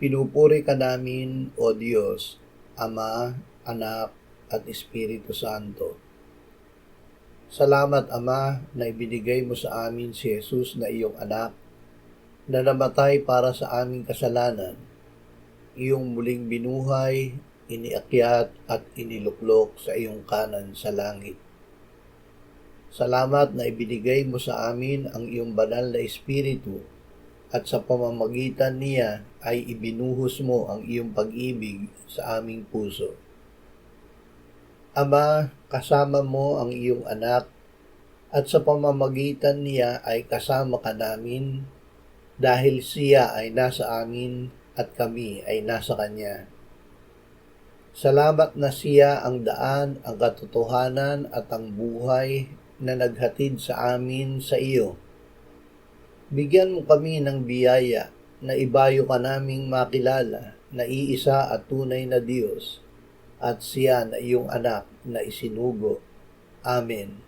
Pinupuri ka namin, O Diyos, Ama, Anak, at Espiritu Santo. Salamat, Ama, na ibinigay mo sa amin si Jesus na iyong anak, na namatay para sa aming kasalanan, iyong muling binuhay, iniakyat at iniluklok sa iyong kanan sa langit. Salamat na ibinigay mo sa amin ang iyong banal na Espiritu at sa pamamagitan niya ay ibinuhos mo ang iyong pag-ibig sa aming puso. Ama, kasama mo ang iyong anak at sa pamamagitan niya ay kasama ka namin dahil siya ay nasa amin at kami ay nasa kanya. Salamat na siya ang daan, ang katotohanan at ang buhay na naghatid sa amin sa iyo. Bigyan mo kami ng biyaya na ibayo ka naming makilala na iisa at tunay na Diyos at siya na iyong anak na isinugo. Amen.